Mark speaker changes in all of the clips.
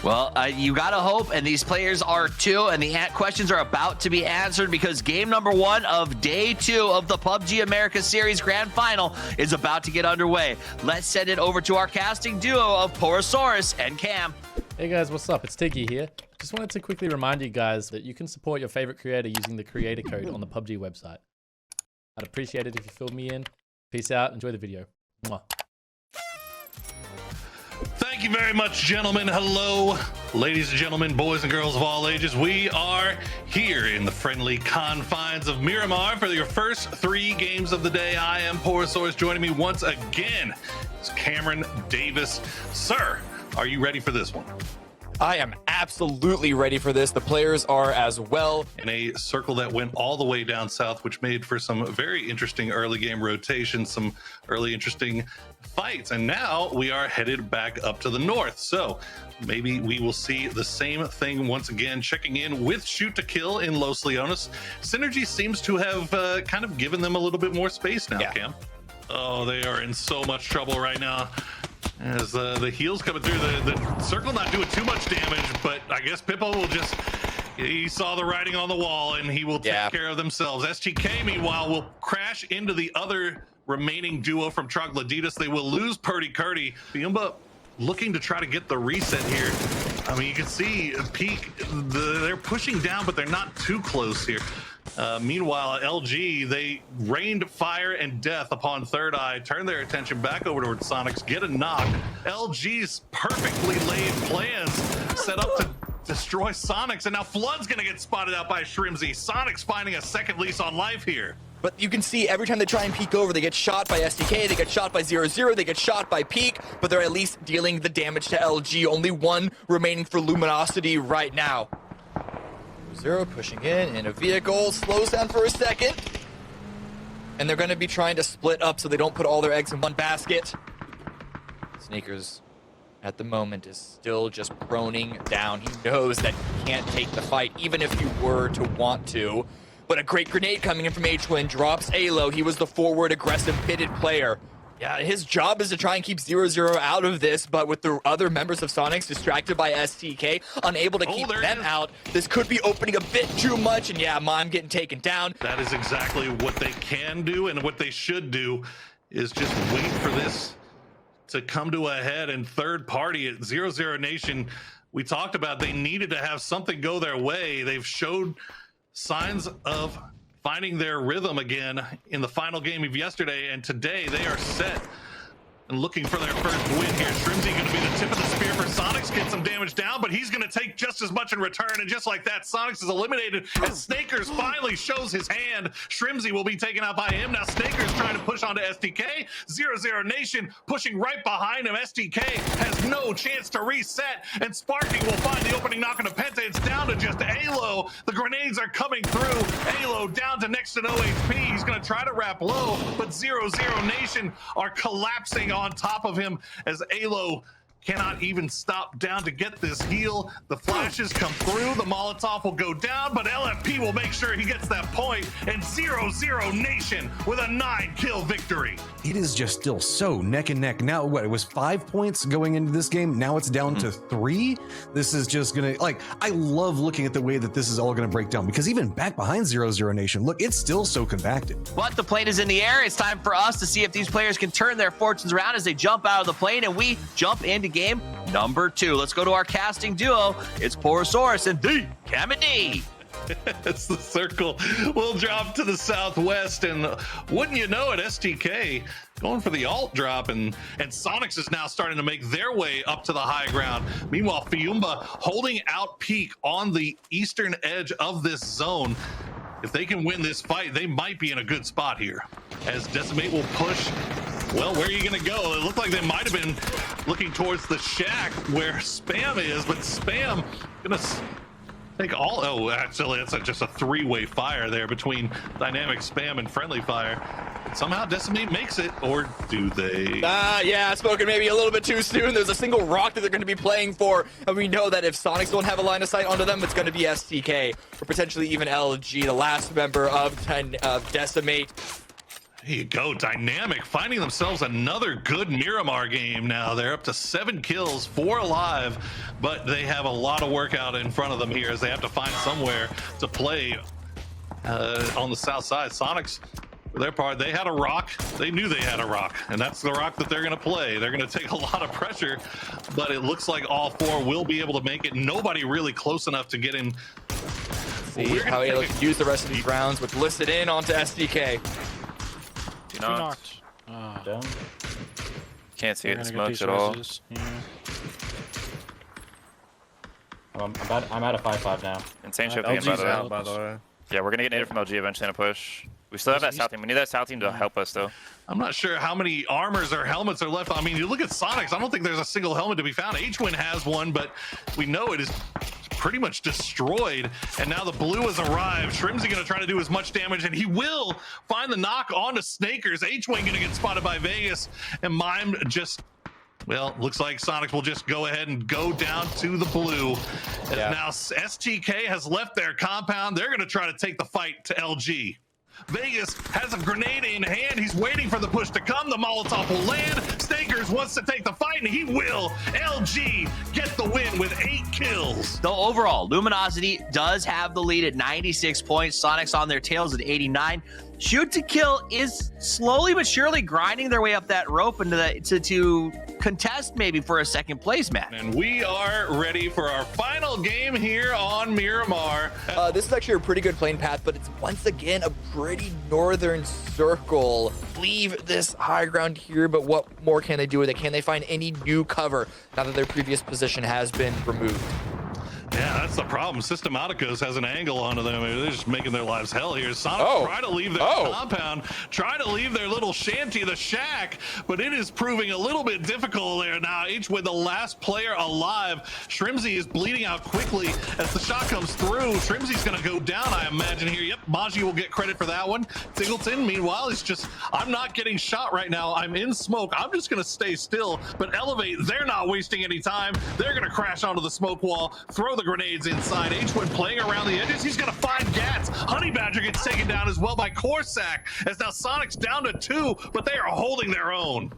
Speaker 1: Well, you gotta hope, and these players are too, and the questions are about to be answered because game number 1 of day 2 of the PUBG America Series Grand Final is about to get underway. Let's send it over to our casting duo of Porosaurus and Cam.
Speaker 2: Hey guys, what's up? It's Tiggy here. Just wanted to quickly remind you guys that you can support your favorite creator using the creator code on the PUBG website. I'd appreciate it if you filled me in. Peace out. Enjoy the video. Mwah.
Speaker 3: Thank you very much, gentlemen. Hello, ladies and gentlemen, boys and girls of all ages. We are here in the friendly confines of Miramar for your first 3 games of the day. I am Porosaurus. Joining me once again is Cameron Davis. Sir, are you ready for this one?
Speaker 4: I am absolutely ready for this. The players are as well.
Speaker 3: In a circle that went all the way down south, which made for some very interesting early game rotations, some early interesting fights. And now we are headed back up to the north. So maybe we will see the same thing once again, checking in with Shoot to Kill in Los Leones. Synergy seems to have kind of given them a little bit more space now, yeah. Cam. Oh, they are in so much trouble right now. As the heals coming through, the circle not doing too much damage, but I guess Pippo will just, he saw the writing on the wall and he will take care of themselves. STK, meanwhile, will crash into the other remaining duo from Troglodytes. They will lose Purdy Curdy. Fiumba looking to try to get the reset here. I mean, you can see Peak, they're pushing down, but they're not too close here. Meanwhile, LG, they rained fire and death upon Third Eye, turn their attention back over towards Soniqs, get a knock. LG's perfectly laid plans set up to destroy Soniqs, and now Flood's gonna get spotted out by Shrimzy. Soniqs finding a second lease on life here.
Speaker 4: But you can see every time they try and peek over, they get shot by SDK, they get shot by 0-0, they get shot by Peak, but they're at least dealing the damage to LG. Only one remaining for Luminosity right now. 0 pushing in a vehicle, slows down for a second. And they're gonna be trying to split up so they don't put all their eggs in one basket. Sneakers at the moment is still just proning down. He knows that he can't take the fight, even if he were to want to. But a great grenade coming in from H-Twin drops Alo. He was the forward aggressive pitted player. Yeah, his job is to try and keep 0-0 out of this, but with the other members of Soniqs distracted by STK, unable to keep them out, this could be opening a bit too much, and yeah, Mime getting taken down.
Speaker 3: That is exactly what they can do, and what they should do is just wait for this to come to a head. And third party at 0-0 Nation, we talked about they needed to have something go their way. They've showed signs of finding their rhythm again in the final game of yesterday, and today they are set and looking for their first win here. Shrimzy going to be the tip of the spear for Soniqs, get some damage down, but he's going to take just as much in return, and just like that, Soniqs is eliminated as Snakers finally shows his hand. Shrimzy will be taken out by him. Now Snakers trying to push onto SDK. 0-0 Nation pushing right behind him. SDK has no chance to reset, and Sparky will find the opening knock on the Penta. It's down to just Alo. The grenades are coming through. Alo down to next to no HP. He's going to try to wrap low, but 0-0 Nation are collapsing on top of him as Alo cannot even stop down to get this heal. The flashes come through, the Molotov will go down, but LFP will make sure he gets that point, and 0-0 Nation with a 9-kill victory.
Speaker 5: It is just still so neck and neck. Now, what, it was 5 points going into this game, now it's down to 3. This is just gonna, like, I love looking at the way that this is all gonna break down, because even back behind 0-0 Nation, look, it's still so compacted.
Speaker 1: But the plane is in the air. It's time for us to see if these players can turn their fortunes around as they jump out of the plane, and we jump into game number 2. Let's go to our casting duo. It's Porosaurus and the Cam and D.
Speaker 3: It's the circle. We'll drop to the southwest, and wouldn't you know it, STK going for the alt drop, and Soniqs is now starting to make their way up to the high ground. Meanwhile, Fiumba holding out Peak on the eastern edge of this zone. If they can win this fight, they might be in a good spot here, as Decimate will push. Well, where are you going to go? It looked like they might have been looking towards the shack where Spam is, but Spam going to take all... Oh, actually, that's just a 3-way fire there between Dynamic Spam and Friendly Fire. Somehow Decimate makes it, or do they?
Speaker 4: Yeah, spoken maybe a little bit too soon. There's a single rock that they're going to be playing for, and we know that if Soniqs don't have a line of sight onto them, it's going to be STK, or potentially even LG, the last member of Decimate.
Speaker 3: There you go, Dynamic finding themselves another good Miramar game now. They're up to 7 kills, 4 alive, but they have a lot of work out in front of them here as they have to find somewhere to play on the south side. Soniqs, for their part, they had a rock. They knew they had a rock, and that's the rock that they're going to play. They're going to take a lot of pressure, but it looks like all 4 will be able to make it. Nobody really close enough to get in.
Speaker 4: See how Alo can use the rest of these rounds with listed in onto SDK.
Speaker 6: Do not.
Speaker 7: Down.
Speaker 6: Can't see it in
Speaker 7: We're gonna get
Speaker 6: smokes
Speaker 7: these
Speaker 6: at all.
Speaker 7: reses. Yeah. I'm at a 5-5 now.
Speaker 6: Insane shift again, by
Speaker 7: LG's
Speaker 6: the way.
Speaker 7: out, by the way.
Speaker 6: Yeah, we're gonna get native from LG eventually in a push. We still have that south team. We need that south team to help us, though.
Speaker 3: I'm not sure how many armors or helmets are left. I mean, you look at Soniqs, I don't think there's a single helmet to be found. H-Win has one, but we know it is pretty much destroyed. And now the blue has arrived. Shrimzy gonna try to do as much damage, and he will find the knock onto Snakers. H-Win gonna get spotted by Vegas, and Mime just, well, looks like Soniqs will just go ahead and go down to the blue. And now STK has left their compound. They're gonna try to take the fight to LG. Vegas has a grenade in hand. He's waiting for the push to come. The Molotov will land. Snakers wants to take the fight, and he will. LG get the win with 8 kills.
Speaker 1: Though overall, Luminosity does have the lead at 96 points. Soniqs on their tails at 89. Shoot to Kill is slowly but surely grinding their way up that rope into to contest maybe for a second place match.
Speaker 3: And we are ready for our final game here on Miramar.
Speaker 4: This is actually a pretty good playing path, but it's once again a pretty northern circle. Leave this high ground here, but what more can they do with it? Can they find any new cover now that their previous position has been removed?
Speaker 3: Yeah, that's the problem. Systematicos has an angle onto them. They're just making their lives hell here. Sonic try to leave their compound, try to leave their little shanty, the shack, but it is proving a little bit difficult there now. H-Win, the last player alive. Shrimzy is bleeding out quickly as the shot comes through. Shrimzy's going to go down, I imagine here. Yep, Maji will get credit for that one. Tingleton, meanwhile, is just, I'm not getting shot right now. I'm in smoke. I'm just going to stay still. But Elevate, they're not wasting any time. They're going to crash onto the smoke wall, throw the grenades inside. H-Win playing around the edges. He's gonna find Gats. Honey Badger gets taken down as well by Corsac, as now Soniqs down to 2, but they are holding their own.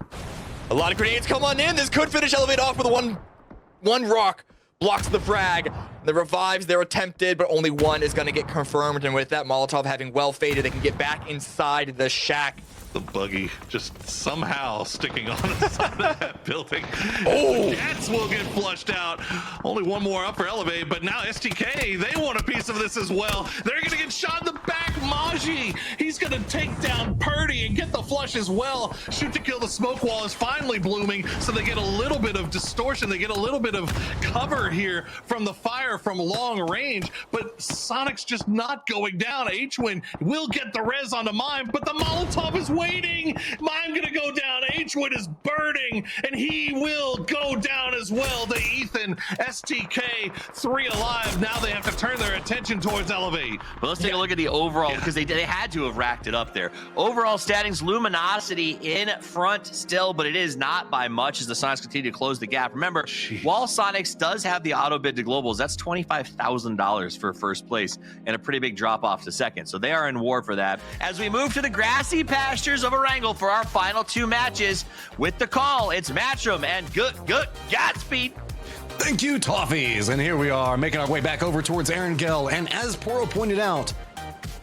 Speaker 4: A lot of grenades come on in. This could finish Elevate off with one rock. Blocks the frag. The revives, they're attempted, but only one is gonna get confirmed. And with that Molotov having well faded, they can get back inside the shack.
Speaker 3: The buggy just somehow sticking on the side of that building.
Speaker 4: Oh!
Speaker 3: Gats will get flushed out. Only one more up for Elevate, but now STK, they want a piece of this as well. They're gonna get shot in the back. Maji, he's gonna take down Purdy and get the flush as well. Shoot to Kill, the smoke wall is finally blooming, so they get a little bit of distortion. They get a little bit of cover here from the fire from long range, but Sonic's just not going down. H-Win will get the res onto Mime, but the Molotov is waiting. Mime gonna go down. H-Win is burning, and he will go down as well to Ethan. STK, 3 alive. Now they have to turn their attention towards Elevate.
Speaker 1: But let's take a look at the overall, because they had to have racked it up there. Overall standings, Luminosity in front still, but it is not by much as the Sonics continue to close the gap. Remember, while Sonics does have the auto bid to globals, that's $25,000 for first place and a pretty big drop off to second. So they are in war for that. As we move to the grassy pastures of Erangel for our final 2 matches, with the call, it's Matchroom and good Godspeed.
Speaker 5: Thank you, Toffees. And here we are making our way back over towards Erangel. And as Poro pointed out,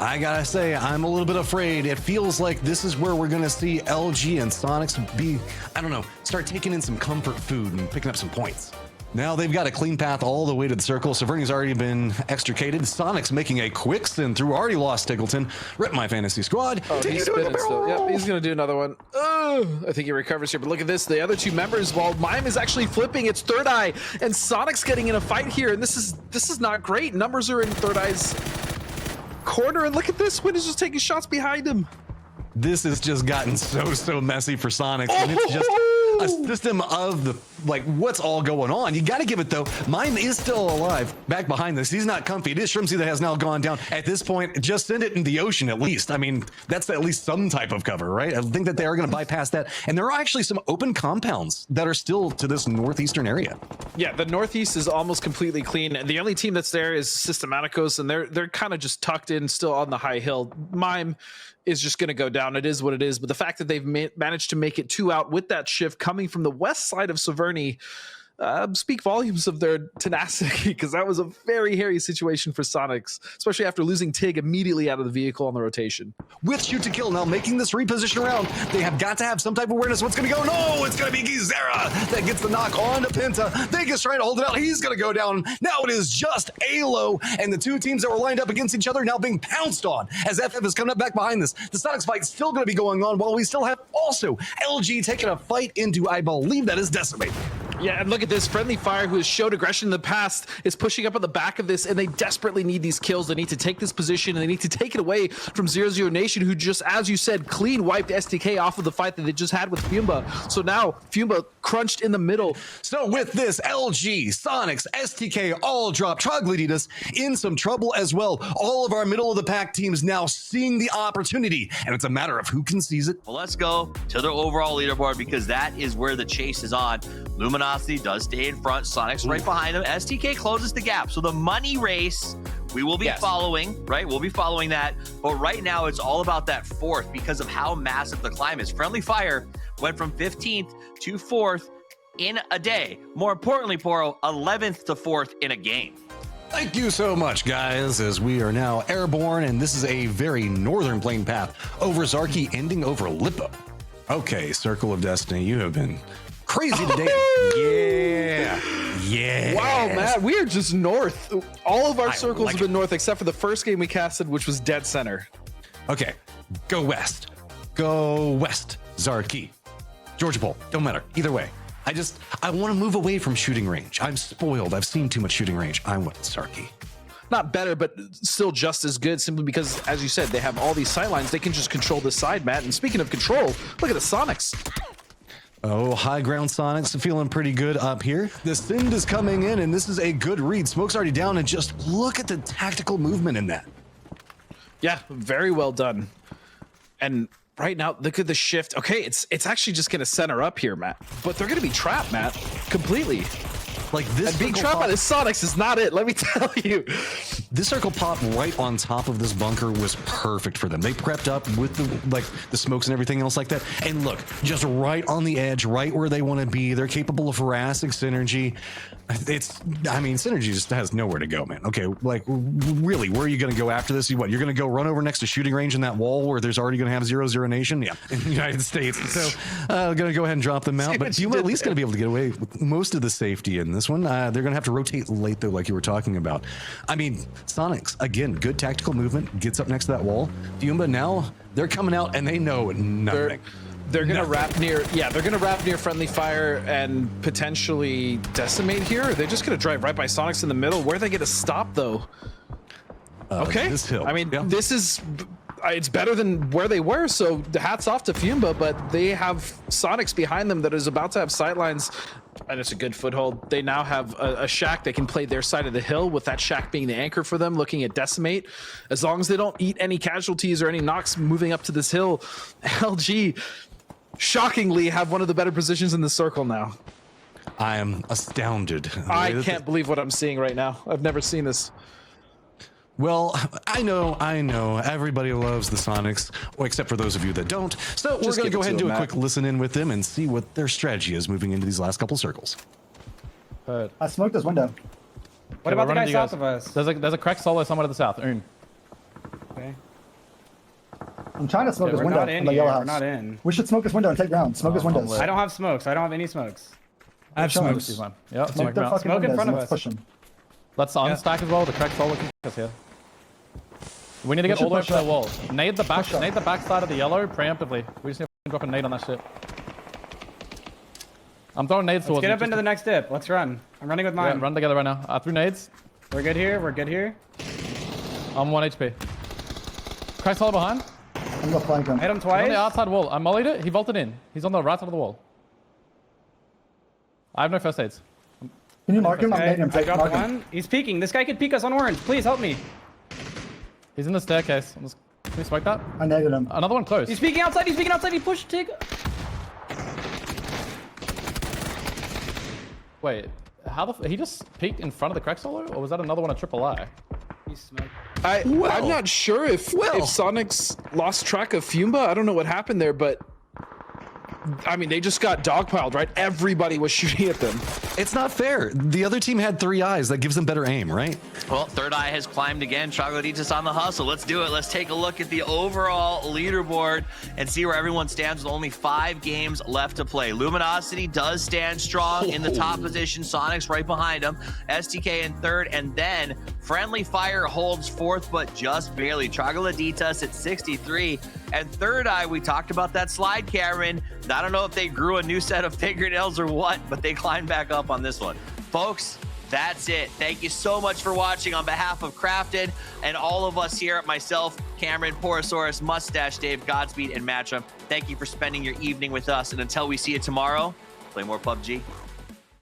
Speaker 5: I gotta say, I'm a little bit afraid. It feels like this is where we're gonna see LG and Soniqs be, I don't know, start taking in some comfort food and picking up some points. Now they've got a clean path all the way to the circle. Saverni's already been extricated. Soniqs making a quick spin through. Already lost Tingleton. Rip my fantasy squad.
Speaker 7: Oh, he's spinning still. Yep, he's gonna do another one. I think he recovers here, but look at this. The other 2 members, while Mime is actually flipping, it's Third Eye, and Soniqs getting in a fight here, and this is not great. Numbers are in Third Eye's corner, and look at this. Win is just taking shots behind him.
Speaker 5: This has just gotten so messy for Soniqs, and it's just a system of the, like, what's all going on. You got to give it, though. Mime is still alive back behind this. He's not comfy. It is Shrimzy that has now gone down. At this point, just send it in the ocean at least. I mean, that's at least some type of cover, right? I think that they are going to bypass that. And there are actually some open compounds that are still to this northeastern area.
Speaker 7: Yeah, the northeast is almost completely clean. The only team that's there is Systematicos, and they're kind of just tucked in still on the high hill. Mime is just going to go down. It is what it is. But the fact that they've managed to make it 2 out with that shift coming from the west side of Severny speak volumes of their tenacity, because that was a very hairy situation for Soniqs, especially after losing Tig immediately out of the vehicle on the rotation.
Speaker 5: With shoot to kill now making this reposition around, they have got to have some type of awareness. What's going to go? No, it's going to be Gizera that gets the knock on to Penta. Vegas trying to hold it out. He's going to go down. Now it is just Alo, and the two teams that were lined up against each other now being pounced on as FF is coming up back behind this. The Soniqs fight still going to be going on while we still have also LG taking a fight into, I believe that is Decimate.
Speaker 7: Yeah, and look at this. Friendly Fire, who has showed aggression in the past, is pushing up on the back of this, and they desperately need these kills. They need to take this position, and they need to take it away from 0-0 Nation, who just, as you said, clean wiped STK off of the fight that they just had with Fumba. So now, Fumba crunched in the middle.
Speaker 5: So with this, LG, Soniqs, STK all drop. Troglodytes in some trouble as well. All of our middle-of-the-pack teams now seeing the opportunity, and it's a matter of who can seize it.
Speaker 1: Well, let's go to the overall leaderboard, because that is where the chase is on. Luminosity does stay in front. Soniqs right behind them. STK closes the gap. So the money race, we will be following, right? We'll be following that. But right now, it's all about that fourth because of how massive the climb is. Friendly Fire went from 15th to 4th in a day. More importantly, Poro, 11th to 4th in a game.
Speaker 5: Thank you so much, guys, as we are now airborne, and this is a very northern plane path over Zarki, ending over Lippo. Okay, Circle of Destiny, you have been crazy today. Yeah.
Speaker 7: Wow, Matt, we are just north. All of our circles have been north, except for the first game we casted, which was dead center.
Speaker 5: Okay, go west. Go west, Zarki. Georgia Pole, don't matter. Either way. I want to move away from shooting range. I'm spoiled. I've seen too much shooting range. I want Zarki.
Speaker 7: Not better, but still just as good, simply because, as you said, they have all these sightlines. They can just control this side, Matt. And speaking of control, look at the Soniqs.
Speaker 5: Oh, high ground Soniqs feeling pretty good up here. The Sind is coming in, and this is a good read. Smoke's already down, and just look at the tactical movement in that.
Speaker 7: Yeah, very well done. And right now, look at the shift. Okay, it's actually just going to center up here, Matt. But they're going to be trapped, Matt, completely.
Speaker 5: Like this,
Speaker 7: and being trapped by the Soniqs is not it, let me tell you.
Speaker 5: This circle pop right on top of this bunker was perfect for them. They prepped up with the smokes and everything else like that. And look, just right on the edge, right where they want to be. They're capable of harassing Synergy. Synergy just has nowhere to go, man. Okay, like really, where are you going to go after this? You're going to go run over next to shooting range in that wall where there's already going to have 0-0 Nation? Yeah, in the United States. So I'm going to go ahead and drop them out. But you're at least going to be able to get away with most of the safety in this one. They're going to have to rotate late, though, like you were talking about. I mean, Soniqs, again, good tactical movement, gets up next to that wall. Fumba now, they're coming out and they know nothing.
Speaker 7: They're gonna wrap near, they're gonna wrap near Friendly Fire and potentially decimate here. Or they're just gonna drive right by Soniqs in the middle. Where are they gonna stop though? Okay,
Speaker 5: this hill.
Speaker 7: I mean, this is, it's better than where they were. So the hats off to Fumba, but they have Soniqs behind them that is about to have sightlines, and it's a good foothold. They now have a shack that can play their side of the hill, with that shack being the anchor for them, looking at decimate. As long as they don't eat any casualties or any knocks moving up to this hill, LG shockingly have one of the better positions in the circle now.
Speaker 5: I am astounded.
Speaker 7: I can't believe what I'm seeing right now. I've never seen this.
Speaker 5: Well, I know. Everybody loves the Soniqs, well, except for those of you that don't. So we're going to go ahead and do a quick listen in with them and see what their strategy is moving into these last couple circles.
Speaker 8: I smoked this window.
Speaker 9: What about the guy south of us?
Speaker 2: There's a cracked solo somewhere to the south.
Speaker 9: Okay.
Speaker 8: I'm trying to smoke this
Speaker 9: we're
Speaker 8: window
Speaker 9: not in
Speaker 8: in the
Speaker 9: here.
Speaker 8: yellow house.
Speaker 9: We're not in.
Speaker 8: We should smoke this window and take ground. Smoke his windows.
Speaker 9: I don't have smokes. I don't have any smokes.
Speaker 2: I have smokes. Yep,
Speaker 8: Smoke their fucking
Speaker 9: Smoke in
Speaker 8: windows
Speaker 9: front
Speaker 8: and
Speaker 9: of
Speaker 8: let's
Speaker 9: us.
Speaker 8: push them.
Speaker 2: Let's unstack as well. The cracked solo can kick us here. We need to get
Speaker 8: should
Speaker 2: all the way
Speaker 8: push
Speaker 2: to the
Speaker 8: up.
Speaker 2: wall. Nade the back.
Speaker 8: Push up.
Speaker 2: Nade the back side of the yellow preemptively. We just need to drop a nade on that shit. I'm throwing nades
Speaker 9: Let's
Speaker 2: towards
Speaker 9: get
Speaker 2: you.
Speaker 9: up into the next dip. Let's run. I'm running with mine.
Speaker 2: Yeah, run together right now. I threw nades.
Speaker 9: We're good here. We're good here.
Speaker 2: I'm 1 HP. Cracked solo behind.
Speaker 8: I'm gonna flank him.
Speaker 9: Hit him
Speaker 2: On the
Speaker 9: twice.
Speaker 2: outside wall. I mollied it. He vaulted in. He's on the right side of the wall. I have no first aids.
Speaker 8: Can you mark him? I'm
Speaker 9: Okay,
Speaker 8: nading him.
Speaker 9: I
Speaker 8: Take,
Speaker 9: dropped
Speaker 8: mark him.
Speaker 9: one. He's peeking. This guy could peek us on orange. Please help me.
Speaker 2: He's in the staircase. Can we smoke that?
Speaker 8: I naded him.
Speaker 2: Another one close.
Speaker 9: He's peeking outside. He's peeking outside. He pushed Tig.
Speaker 2: Wait, how he just peeked in front of the crack solo, or was that another one at triple I?
Speaker 9: He's smoked.
Speaker 7: I'm not sure if Soniqs lost track of Fumba. I don't know what happened there, but I mean, they just got dogpiled, right? Everybody was shooting at them.
Speaker 5: It's not fair. The other team had 3 eyes. That gives them better aim, right?
Speaker 1: Well, Third Eye has climbed again. Troglodytes on the hustle. Let's do it. Let's take a look at the overall leaderboard and see where everyone stands with only 5 games left to play. Luminosity does stand strong in the top position. Soniqs right behind him. STK in 3rd, and then Friendly Fire holds 4th, but just barely. Troglodytes at 63. And Third Eye, we talked about that slide, Cameron. I don't know if they grew a new set of fingernails or what, but they climbed back up on this one. Folks, that's it. Thank you so much for watching. On behalf of Crafted and all of us here, myself, Cameron, Porosaurus, Mustache Dave, Godspeed, and Matchum, thank you for spending your evening with us. And until we see you tomorrow, play more PUBG.